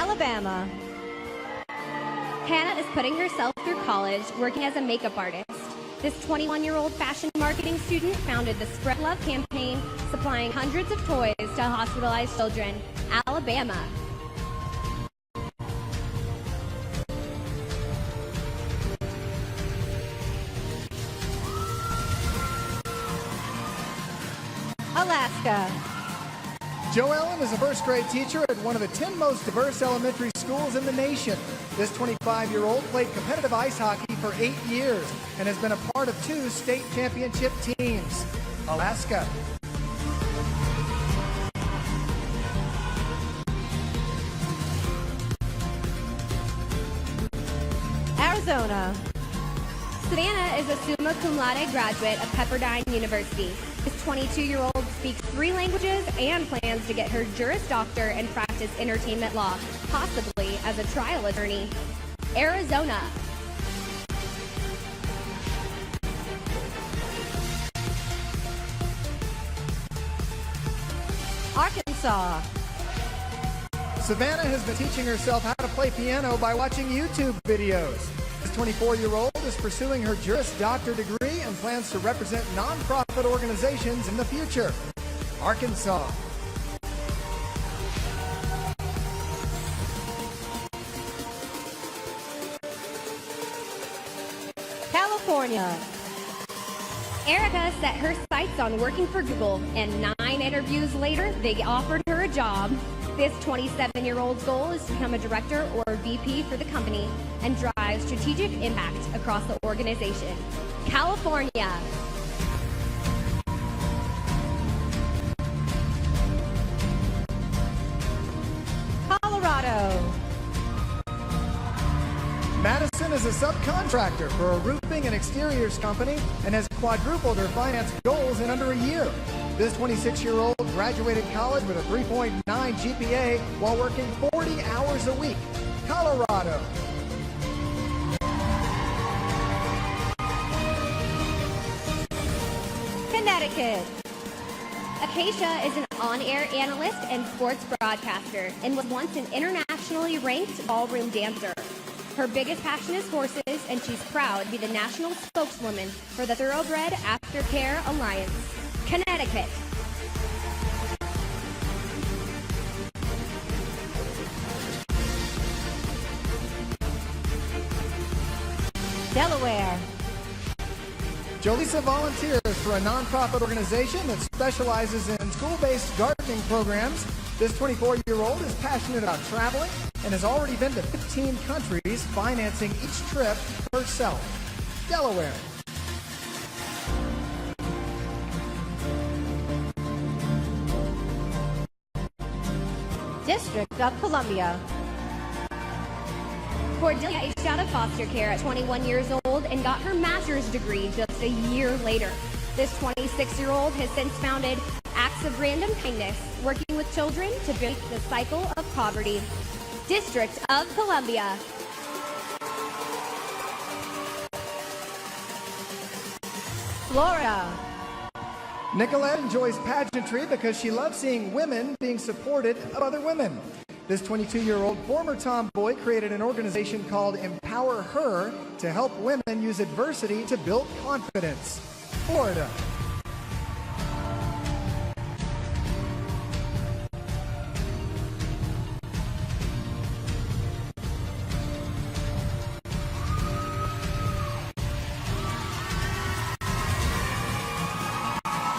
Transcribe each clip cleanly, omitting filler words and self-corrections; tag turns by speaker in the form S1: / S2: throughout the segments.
S1: Alabama. Hannah is putting herself through college working as a makeup artist. This 21-year-old fashion marketing student founded the Spread Love campaign, supplying hundreds of toys to hospitalized children. Alabama. Alaska.
S2: Jo Ellen is a first-grade teacher at one of the 10 most diverse elementary schools in the nation. This 25-year-old played competitive ice hockey for 8 years and has been a part of 2 state championship teams. Alaska.
S1: Arizona. Savannah is a summa cum laude graduate of Pepperdine University. This 22-year-old speaks 3 languages and plans to get her Juris Doctor and practice entertainment law, possibly as a trial attorney. Arizona. Arkansas.
S2: Savannah has been teaching herself how to play piano by watching YouTube videos. This 24-year-old is pursuing her Juris Doctor degree and plans to represent nonprofit organizations in the future. Arkansas.
S1: California. Erica set her sights on working for Google, and 9 interviews later, they offered her a job. This 27-year-old's goal is to become a director or VP for the company and drive strategic impact across the organization. California. Colorado.
S2: Madison is a subcontractor for a roofing and exteriors company and has quadrupled her finance goals in under a year. This 26-year-old graduated college with a 3.9 GPA while working 40 hours a week. Colorado.
S1: Connecticut. Acacia is an on-air analyst and sports broadcaster and was once an internationally ranked ballroom dancer. Her biggest passion is horses, and she's proud to be the national spokeswoman for the Thoroughbred Aftercare Alliance. Connecticut. Delaware.
S2: Jolisa volunteers for a nonprofit organization that specializes in school-based gardening programs. This 24-year-old is passionate about traveling and has already been to 15 countries, financing each trip herself. Delaware.
S1: District of Columbia. Cordelia aged out of foster care at 21 years old and got her master's degree just a year later. This 26-year-old has since founded Acts of Random Kindness, working with children to break the cycle of poverty. District of Columbia. Florida.
S2: Nicolette enjoys pageantry because she loves seeing women being supported of other women. This 22-year-old former tomboy created an organization called Empower Her to help women use adversity to build confidence. Florida.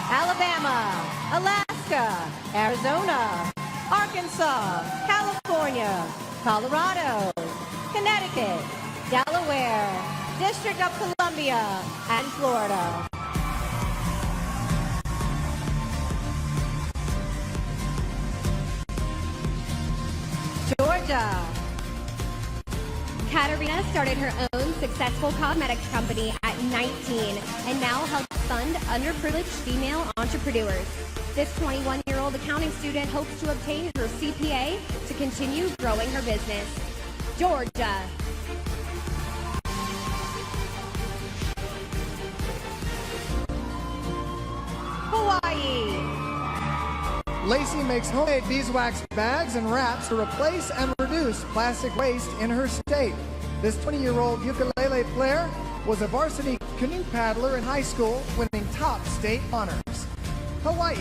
S1: Alabama, Alaska, Arizona, Arkansas, California, Colorado, Connecticut, Delaware, District of Columbia, and Florida. Georgia. Katarina started her own successful cosmetics company at 19 and now helps fund underprivileged female entrepreneurs. This 21-year-old accounting student hopes to obtain her CPA to continue growing her business. Georgia.
S2: Hawaii. Lacey makes homemade beeswax bags and wraps to replace and reduce plastic waste in her state. This 20-year-old ukulele player was a varsity canoe paddler in high school, winning top state honors. Hawaii.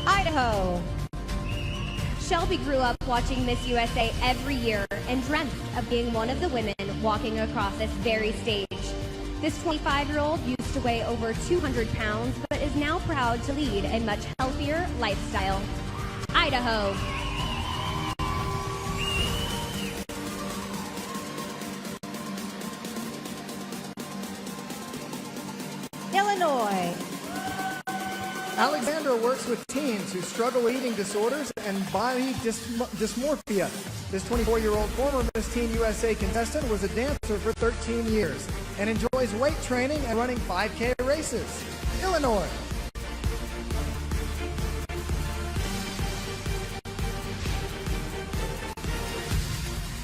S1: Idaho. Shelby grew up watching Miss USA every year and dreamt of being one of the women walking across this very stage. This 25-year-old used to weigh over 200 pounds, but is now proud to lead a much healthier lifestyle. Idaho.
S3: Illinois.
S2: Alexandra works with teens who struggle with eating disorders and body dysmorphia. This 24-year-old former Miss Teen USA contestant was a dancer for 13 years and enjoys weight training and running 5K races. Illinois.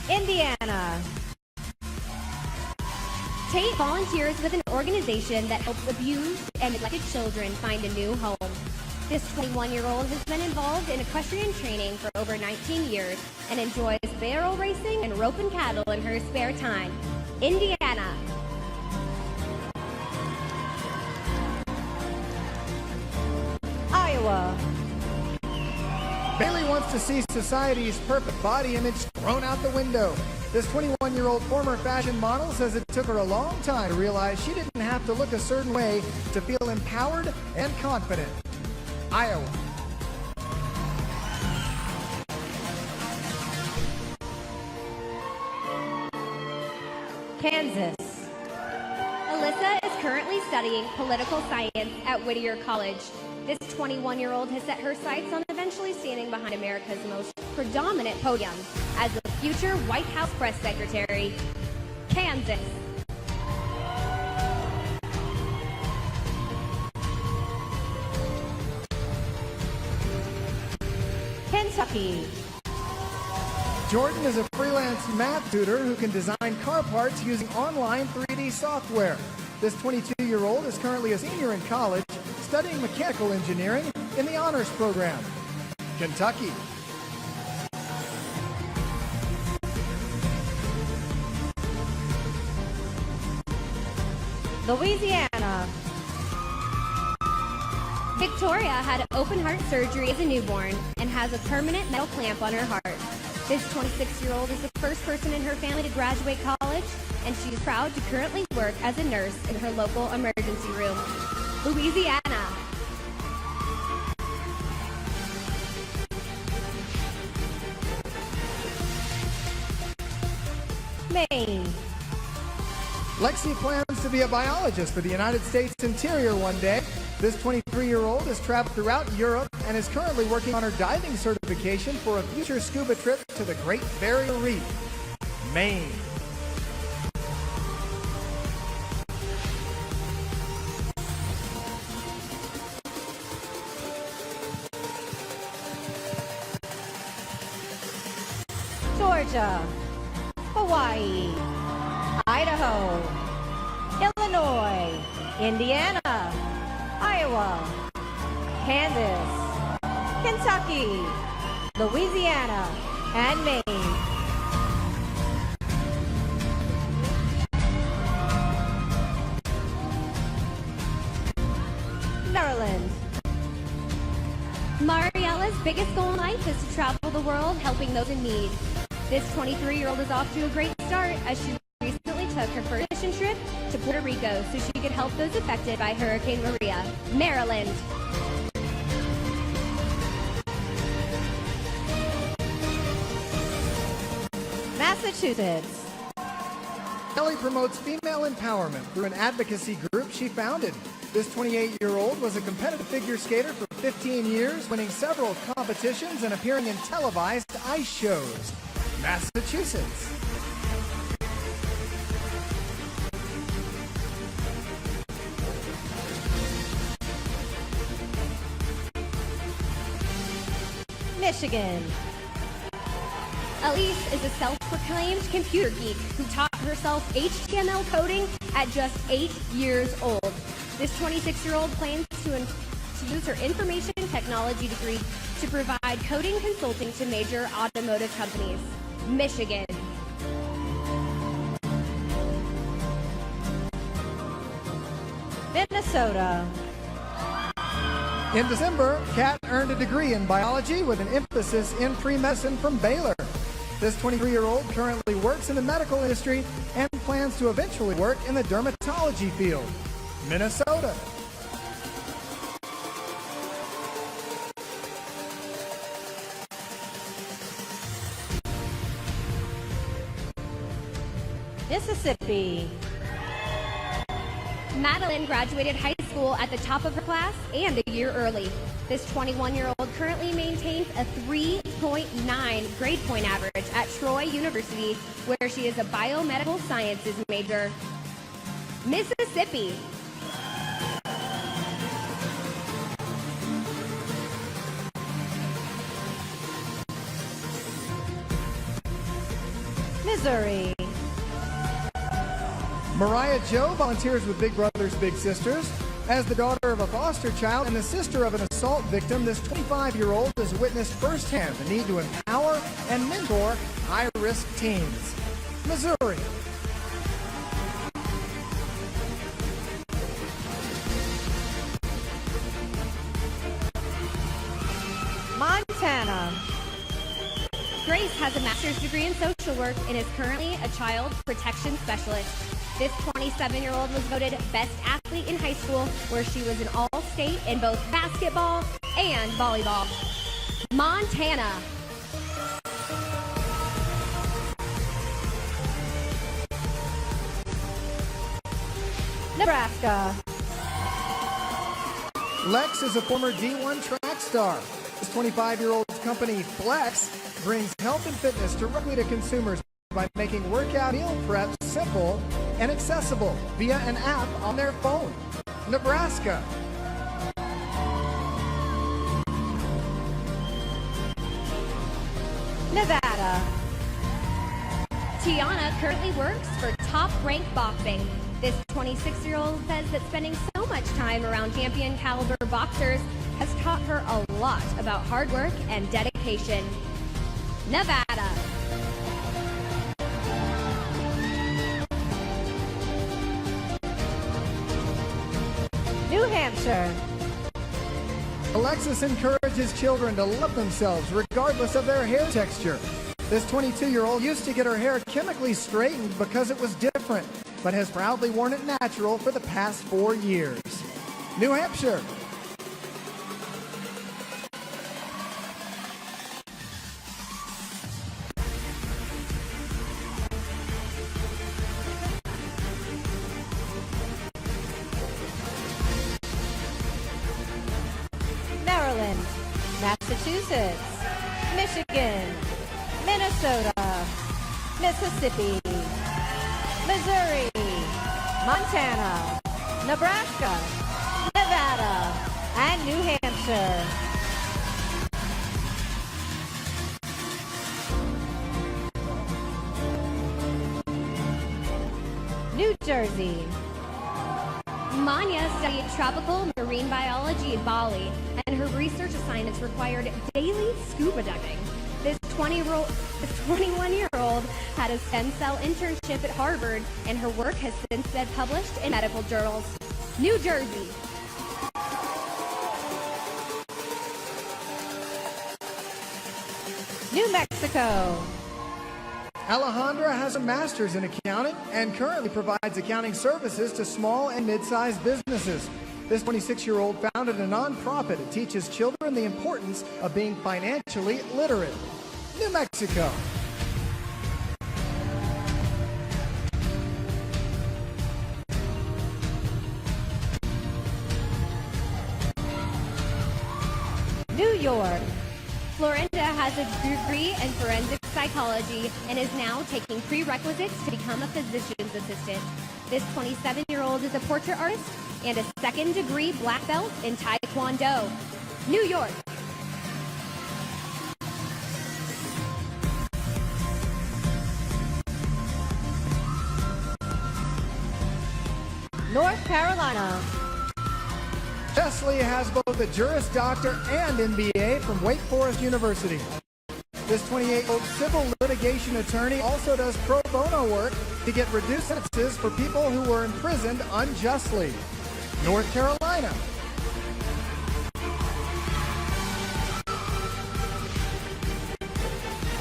S3: Indiana.
S1: Tate volunteers with an organization that helps abused and neglected children find a new home. This 21-year-old has been involved in equestrian training for over 19 years and enjoys barrel racing and roping cattle in her spare time. Indiana.
S3: Iowa.
S2: Bailey wants to see society's perfect body image thrown out the window. This 21-year-old former fashion model says it took her a long time to realize she didn't have to look a certain way to feel empowered and confident. Iowa.
S3: Kansas.
S1: Alyssa is currently studying political science at Whittier College. This 21-year-old has set her sights on eventually standing behind America's most predominant podium as the future White House press secretary. Kansas.
S3: Kentucky.
S2: Jordan is a freelance math tutor who can design car parts using online 3D software. This 22-year-old is currently a senior in college, studying mechanical engineering in the honors program. Kentucky.
S3: Louisiana.
S1: Victoria had open heart surgery as a newborn and has a permanent metal clamp on her heart. This 26-year-old is the first person in her family to graduate college, and she's proud to currently work as a nurse in her local emergency room. Louisiana.
S3: Maine.
S2: Lexi plans to be a biologist for the United States Interior one day. This 23-year-old has traveled throughout Europe and is currently working on her diving certification for a future scuba trip to the Great Barrier Reef. Maine.
S3: Georgia. Hawaii. Idaho. Illinois. Indiana. Iowa. Kansas. Kentucky. Louisiana. And Maine. Maryland.
S1: Mariella's biggest goal in life is to travel the world helping those in need. This 23-year-old is off to a great start as she recently took her first mission trip to Puerto Rico so she could help those affected by Hurricane Maria. Maryland.
S3: Massachusetts.
S2: Kelly promotes female empowerment through an advocacy group she founded. This 28-year-old was a competitive figure skater for 15 years, winning several competitions and appearing in televised ice shows. Massachusetts.
S3: Michigan.
S1: Elise is a self-proclaimed computer geek who taught herself HTML coding at just 8 years old. This 26-year-old plans to use her information technology degree to provide coding consulting to major automotive companies. Michigan.
S3: Minnesota.
S2: In December, Kat earned a degree in biology with an emphasis in pre-medicine from Baylor. This 23-year-old currently works in the medical industry and plans to eventually work in the dermatology field. Minnesota.
S3: Mississippi.
S1: Madeline graduated high school at the top of her class and a year early. This 21-year-old currently maintains a 3.9 grade point average at Troy University, where she is a biomedical sciences major. Mississippi.
S3: Missouri.
S2: Mariah Joe volunteers with Big Brothers Big Sisters. As the daughter of a foster child and the sister of an assault victim, this 25-year-old has witnessed firsthand the need to empower and mentor high-risk teens. Missouri.
S3: Montana.
S1: Grace has a master's degree in social work and is currently a child protection specialist. This 27-year-old was voted best athlete in high school, where she was an all-state in both basketball and volleyball. Montana.
S3: Nebraska.
S2: Lex is a former D1 track star. This 25-year-old's company, Flex, brings health and fitness directly to consumers by making workout meal prep simple and accessible via an app on their phone. Nebraska.
S3: Nevada.
S1: Tiana currently works for Top Rank Boxing. This 26-year-old says that spending so much time around champion caliber boxers has taught her a lot about hard work and dedication. Nevada.
S3: New Hampshire.
S2: Alexis encourages children to love themselves regardless of their hair texture. This 22-year-old used to get her hair chemically straightened because it was different, but has proudly worn it natural for the past 4 years. New Hampshire.
S3: Maryland. Massachusetts. Michigan. Minnesota. Mississippi. Missouri. Montana. Nebraska. Nevada. And New Hampshire. New Jersey.
S1: Manya studied tropical marine biology in Bali, and her research assignments required daily scuba diving. This 21-year-old had a stem cell internship at Harvard, and her work has since been published in medical journals. New Jersey.
S3: New Mexico.
S2: Alejandra has a master's in accounting and currently provides accounting services to small and mid-sized businesses. This 26-year-old founded a nonprofit that teaches children the importance of being financially literate. New Mexico.
S3: New York.
S1: Florinda has a degree in forensic psychology and is now taking prerequisites to become a physician's assistant. This 27-year-old is a portrait artist and a second-degree black belt in Taekwondo. New York.
S3: North Carolina.
S2: Chesley has both a Juris Doctor and MBA from Wake Forest University. This 28-year-old civil litigation attorney also does pro bono work to get reduced sentences for people who were imprisoned unjustly. North Carolina.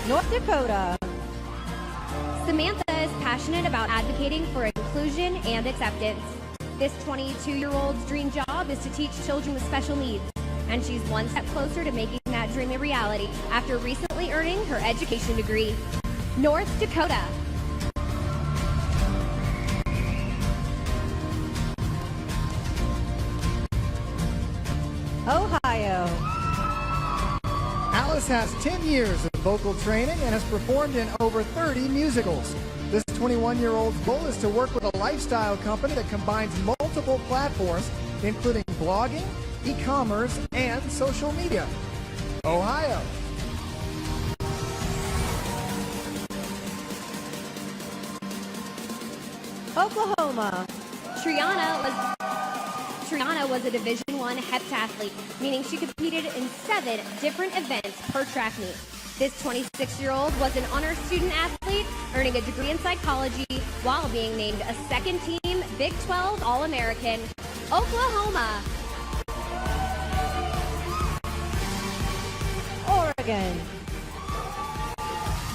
S3: North Dakota.
S1: Samantha is passionate about advocating for inclusion and acceptance. This 22-year-old's dream job is to teach children with special needs, and she's one step closer to making that dream a reality after recently earning her education degree. North Dakota.
S3: Ohio.
S2: Alice has 10 years of vocal training and has performed in over 30 musicals. This 21-year-old's goal is to work with a lifestyle company that combines multiple platforms, including blogging, e-commerce, and social media. Ohio.
S3: Oklahoma.
S1: Triana was a Division I heptathlete, meaning she competed in 7 different events per track meet. This 26-year-old was an honor student athlete, earning a degree in psychology while being named a second-team Big 12 All-American. Oklahoma.
S3: Oregon.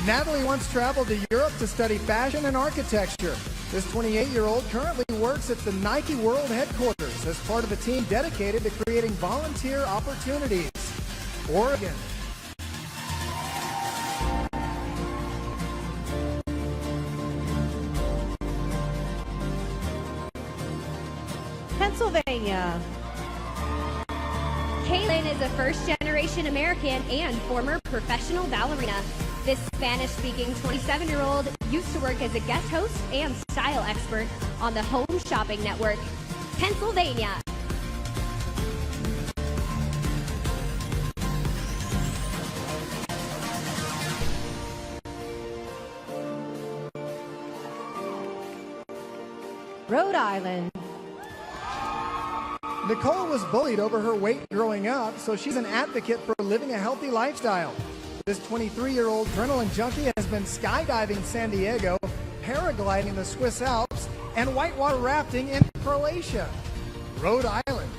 S2: Natalie once traveled to Europe to study fashion and architecture. This 28-year-old currently works at the Nike World headquarters as part of a team dedicated to creating volunteer opportunities. Oregon.
S3: Pennsylvania.
S1: Kaylin is a first-generation American and former professional ballerina. This Spanish-speaking 27-year-old used to work as a guest host and style expert on the Home Shopping Network. Pennsylvania.
S3: Rhode Island.
S2: Nicole was bullied over her weight growing up, so she's an advocate for living a healthy lifestyle. This 23-year-old adrenaline junkie has been skydiving in San Diego, paragliding the Swiss Alps, and whitewater rafting in Croatia. Rhode Island.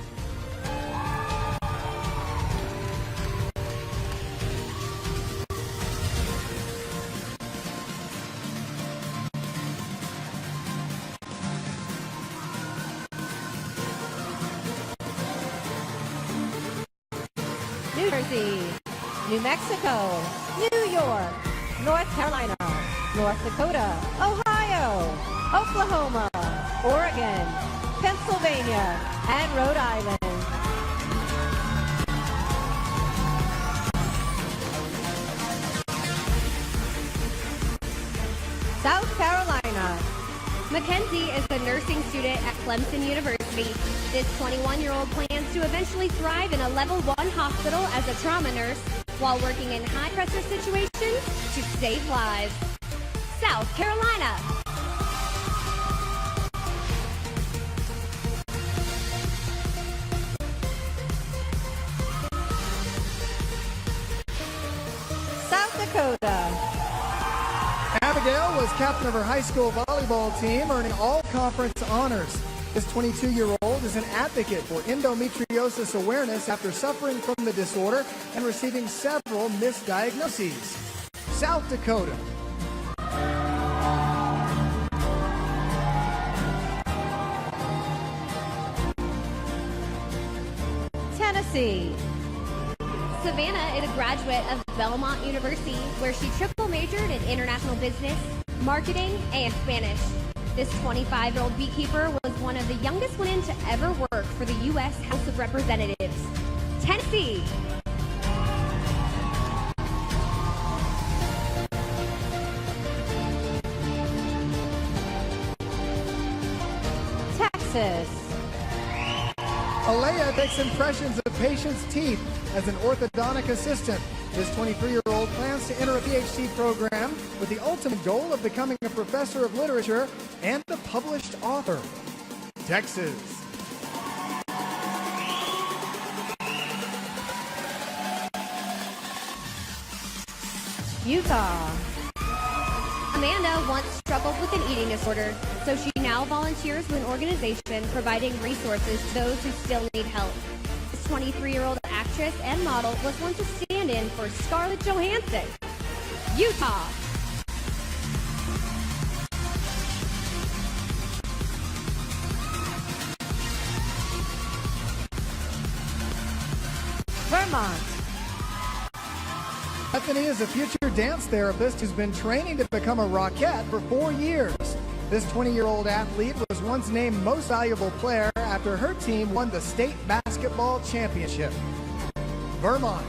S3: New Jersey. New Mexico. New York. North Carolina. North Dakota. Ohio. Oklahoma. Oregon. Pennsylvania. And Rhode Island. South Carolina.
S1: Mackenzie is a nursing student at Clemson University. This 21-year-old plans to eventually thrive in a level 1 hospital as a trauma nurse while working in high-pressure situations to save lives. South Carolina.
S3: South Dakota.
S2: Abigail was captain of her high school volleyball team, earning all conference honors. This 22-year-old is an advocate for endometriosis awareness after suffering from the disorder and receiving several misdiagnoses. South Dakota.
S3: Tennessee.
S1: Savannah is a graduate of Belmont University, where she triple majored in international business, marketing, and Spanish. This 25-year-old beekeeper was one of the youngest women to ever work for the U.S. House of Representatives. Tennessee.
S3: Texas.
S2: Alea takes impressions of patients' teeth as an orthodontic assistant. This 23-year-old plans to enter a PhD program with the ultimate goal of becoming a professor of literature and a published author. Texas.
S3: Utah.
S1: Amanda once struggled with an eating disorder, so she now volunteers with an organization providing resources to those who still need help. This 23-year-old actress and model was once a stand-in for Scarlett Johansson. Utah.
S3: Vermont.
S2: Bethany is a future dance therapist who's been training to become a Rockette for 4 years. This 20-year-old athlete was once named Most Valuable Player after her team won the state basketball championship. Vermont.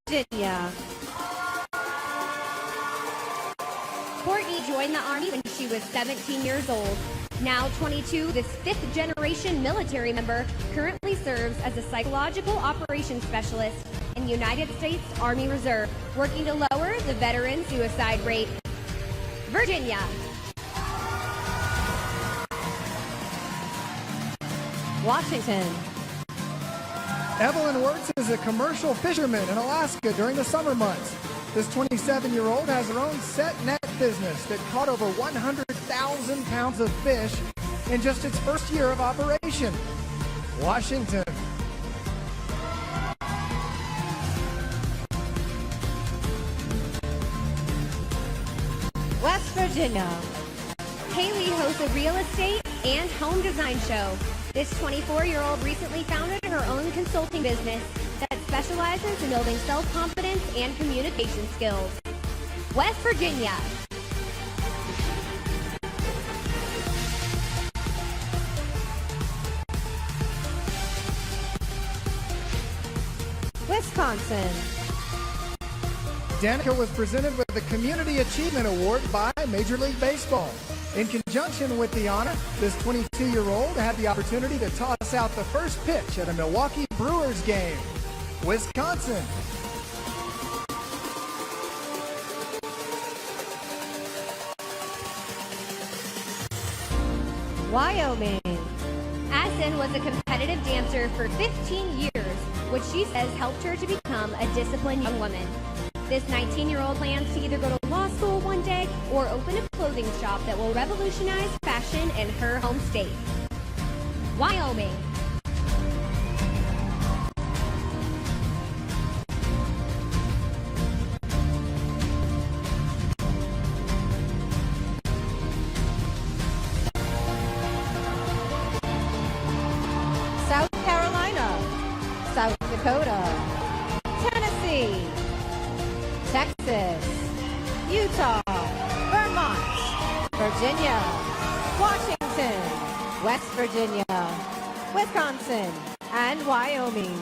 S1: Virginia. Courtney joined the Army when she was 17 years old. Now 22, this fifth-generation military member currently serves as a psychological operations specialist in the United States Army Reserve, working to lower the veteran suicide rate. Virginia.
S3: Washington.
S2: Evelyn works as a commercial fisherman in Alaska during the summer months. This 27-year-old has her own set net business that caught over 100,000 pounds of fish in just its first year of operation. Washington.
S3: West Virginia.
S1: Haley hosts a real estate and home design show. This 24-year-old recently founded her own consulting business that specializes in building self-confidence and communication skills. West Virginia.
S3: Wisconsin.
S2: Danica was presented with the Community Achievement Award by Major League Baseball. In conjunction with the honor, this 22-year-old had the opportunity to toss out the first pitch at a Milwaukee Brewers game. Wisconsin.
S3: Wyoming.
S1: Addison was a competitive dancer for 15 years, which she says helped her to become a disciplined young woman. This 19-year-old plans to either go to law school one day or open a clothing shop that will revolutionize fashion in her home state. Wyoming.
S3: South Carolina. South Dakota. Tennessee. Texas. Utah. Vermont. Virginia. Washington. West Virginia. Wisconsin. And Wyoming.